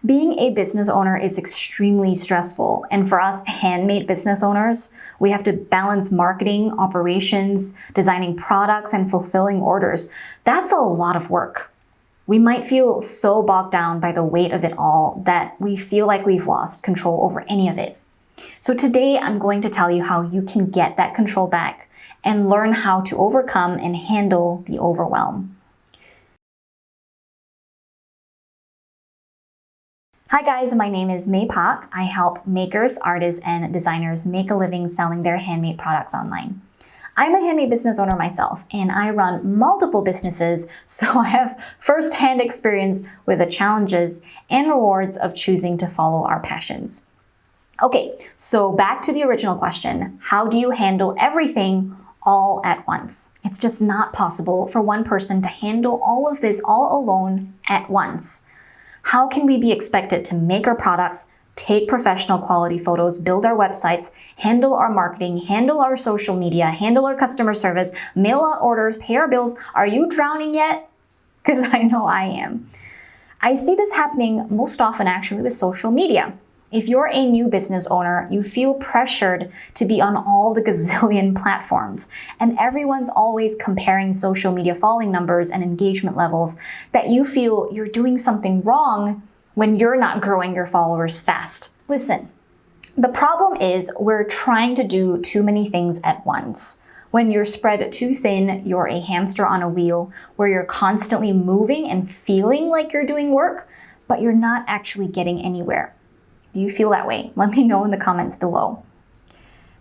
Being a business owner is extremely stressful, and for us handmade business owners, we have to balance marketing, operations, designing products, and fulfilling orders. That's a lot of work. We might feel so bogged down by the weight of it all that we feel like we've lost control over any of it. So today I'm going to tell you how you can get that control back and learn how to overcome and handle the overwhelm. Hi guys, my name is May Pak. I help makers, artists, and designers make a living selling their handmade products online. I'm a handmade business owner myself, and I run multiple businesses, so I have first-hand experience with the challenges and rewards of choosing to follow our passions. Okay, so back to the original question. How do you handle everything all at once? It's just not possible for one person to handle all of this all alone at once. How can we be expected to make our products, take professional quality photos, build our websites, handle our marketing, handle our social media, handle our customer service, mail out orders, pay our bills? Are you drowning yet? Because I know I am. I see this happening most often actually with social media. If you're a new business owner, you feel pressured to be on all the gazillion platforms, and everyone's always comparing social media following numbers and engagement levels that you feel you're doing something wrong when you're not growing your followers fast. Listen, the problem is we're trying to do too many things at once. When you're spread too thin, you're a hamster on a wheel where you're constantly moving and feeling like you're doing work, but you're not actually getting anywhere. Do you feel that way? Let me know in the comments below.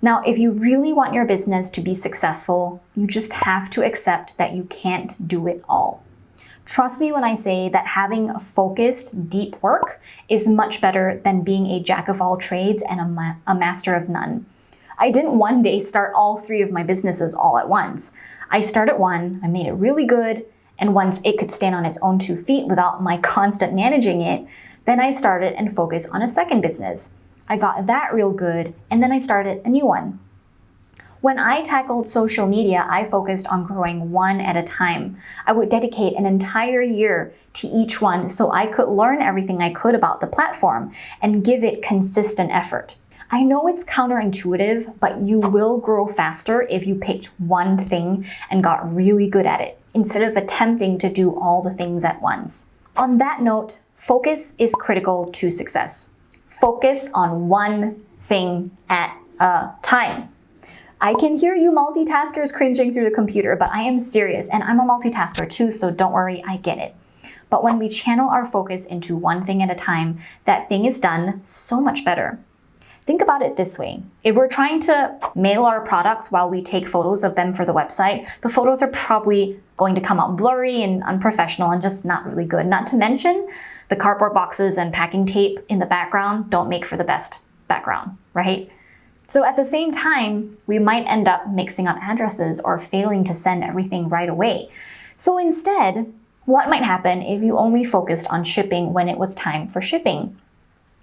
Now, if you really want your business to be successful, you just have to accept that you can't do it all. Trust me when I say that having focused, deep work is much better than being a jack of all trades and a master of none. I didn't one day start all three of my businesses all at once. I started one, I made it really good, and once it could stand on its own 2 feet without my constant managing it, then I started and focused on a second business. I got that real good, and then I started a new one. When I tackled social media, I focused on growing one at a time. I would dedicate an entire year to each one so I could learn everything I could about the platform and give it consistent effort. I know it's counterintuitive, but you will grow faster if you picked one thing and got really good at it, instead of attempting to do all the things at once. On that note, focus is critical to success. Focus on one thing at a time. I can hear you multitaskers cringing through the computer, but I am serious, and I'm a multitasker too, so don't worry, I get it. But when we channel our focus into one thing at a time, that thing is done so much better. Think about it this way. If we're trying to mail our products while we take photos of them for the website, the photos are probably going to come out blurry and unprofessional and just not really good. Not to mention, the cardboard boxes and packing tape in the background don't make for the best background, right? So at the same time, we might end up mixing up addresses or failing to send everything right away. So instead, what might happen if you only focused on shipping when it was time for shipping?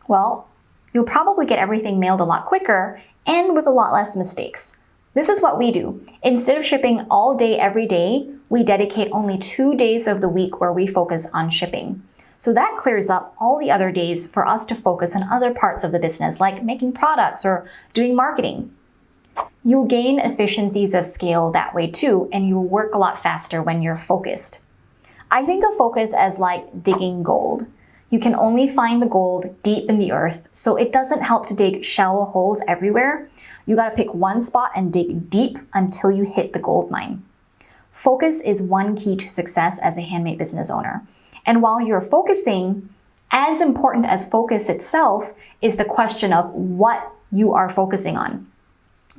Well, you'll probably get everything mailed a lot quicker and with a lot less mistakes. This is what we do. Instead of shipping all day every day, we dedicate only 2 days of the week where we focus on shipping. So that clears up all the other days for us to focus on other parts of the business, like making products or doing marketing. You'll gain efficiencies of scale that way too, and you'll work a lot faster when you're focused. I think of focus as like digging gold. You can only find the gold deep in the earth, so it doesn't help to dig shallow holes everywhere. You gotta pick one spot and dig deep until you hit the gold mine. Focus is one key to success as a handmade business owner. And while you're focusing, as important as focus itself is the question of what you are focusing on.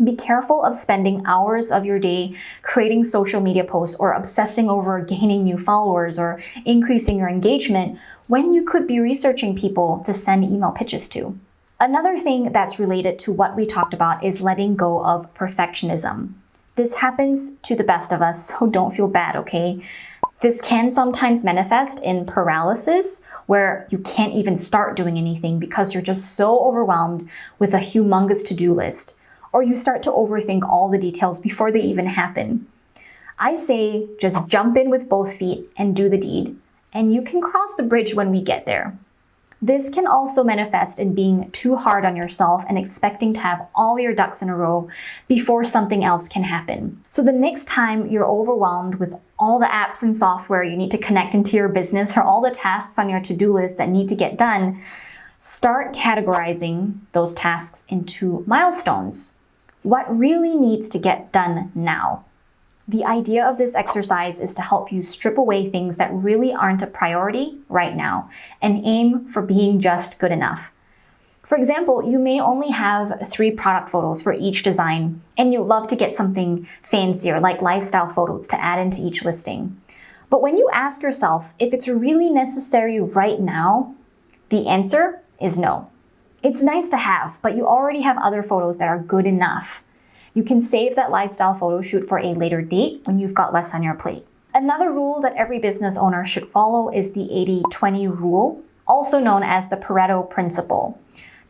Be careful of spending hours of your day creating social media posts or obsessing over gaining new followers or increasing your engagement when you could be researching people to send email pitches to. Another thing that's related to what we talked about is letting go of perfectionism. This happens to the best of us, so don't feel bad, okay? This can sometimes manifest in paralysis, where you can't even start doing anything because you're just so overwhelmed with a humongous to-do list, or you start to overthink all the details before they even happen. I say just jump in with both feet and do the deed, and you can cross the bridge when we get there. This can also manifest in being too hard on yourself and expecting to have all your ducks in a row before something else can happen. So the next time you're overwhelmed with all the apps and software you need to connect into your business or all the tasks on your to-do list that need to get done, start categorizing those tasks into milestones. What really needs to get done now? The idea of this exercise is to help you strip away things that really aren't a priority right now and aim for being just good enough. For example, you may only have 3 product photos for each design, and you'd love to get something fancier like lifestyle photos to add into each listing. But when you ask yourself if it's really necessary right now, the answer is no. It's nice to have, but you already have other photos that are good enough. You can save that lifestyle photo shoot for a later date when you've got less on your plate. Another rule that every business owner should follow is the 80-20 rule, also known as the Pareto Principle.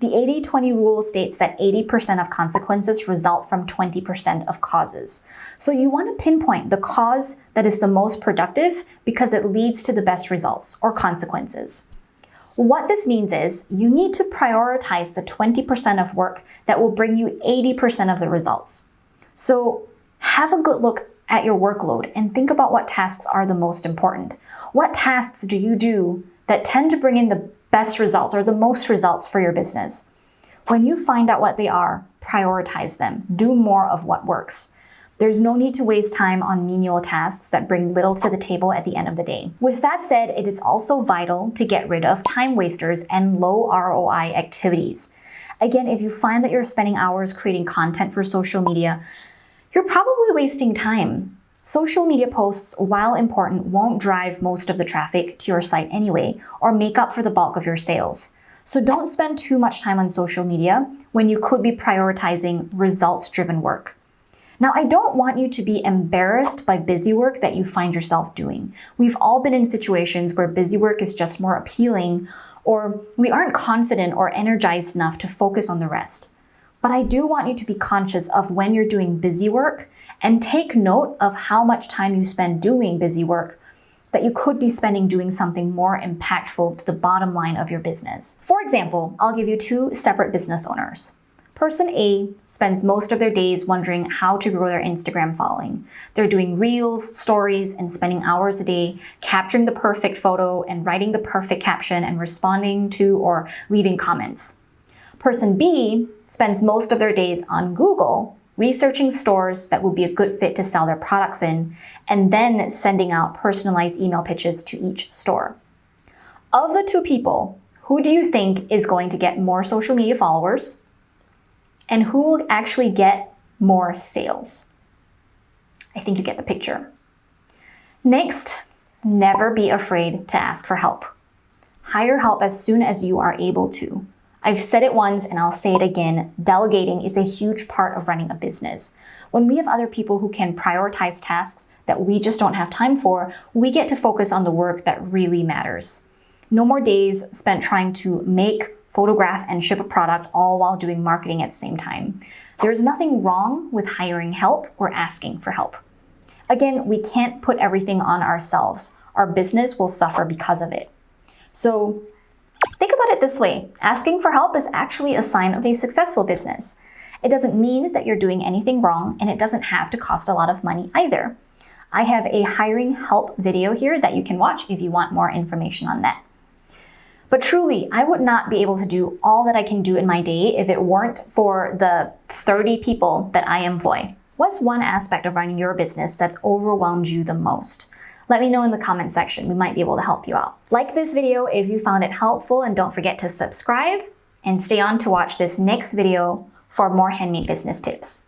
The 80-20 rule states that 80% of consequences result from 20% of causes. So you want to pinpoint the cause that is the most productive because it leads to the best results or consequences. What this means is you need to prioritize the 20% of work that will bring you 80% of the results. So have a good look at your workload and think about what tasks are the most important. What tasks do you do that tend to bring in the best results or the most results for your business? When you find out what they are, prioritize them. Do more of what works. There's no need to waste time on menial tasks that bring little to the table at the end of the day. With that said, it is also vital to get rid of time wasters and low ROI activities. Again, if you find that you're spending hours creating content for social media, you're probably wasting time. Social media posts, while important, won't drive most of the traffic to your site anyway, or make up for the bulk of your sales. So don't spend too much time on social media when you could be prioritizing results-driven work. Now, I don't want you to be embarrassed by busy work that you find yourself doing. We've all been in situations where busy work is just more appealing, or we aren't confident or energized enough to focus on the rest. But I do want you to be conscious of when you're doing busy work and take note of how much time you spend doing busy work that you could be spending doing something more impactful to the bottom line of your business. For example, I'll give you 2 separate business owners. Person A spends most of their days wondering how to grow their Instagram following. They're doing reels, stories, and spending hours a day capturing the perfect photo and writing the perfect caption and responding to or leaving comments. Person B spends most of their days on Google researching stores that would be a good fit to sell their products in, and then sending out personalized email pitches to each store. Of the 2 people, who do you think is going to get more social media followers? And who will actually get more sales? I think you get the picture. Next, never be afraid to ask for help. Hire help as soon as you are able to. I've said it once and I'll say it again, delegating is a huge part of running a business. When we have other people who can prioritize tasks that we just don't have time for, we get to focus on the work that really matters. No more days spent trying to make, photograph, and ship a product all while doing marketing at the same time. There's nothing wrong with hiring help or asking for help. Again, we can't put everything on ourselves. Our business will suffer because of it. So think about it this way. Asking for help is actually a sign of a successful business. It doesn't mean that you're doing anything wrong, and it doesn't have to cost a lot of money either. I have a hiring help video here that you can watch if you want more information on that. But truly, I would not be able to do all that I can do in my day if it weren't for the 30 people that I employ. What's one aspect of running your business that's overwhelmed you the most? Let me know in the comment section. We might be able to help you out. Like this video if you found it helpful, and don't forget to subscribe and stay on to watch this next video for more handmade business tips.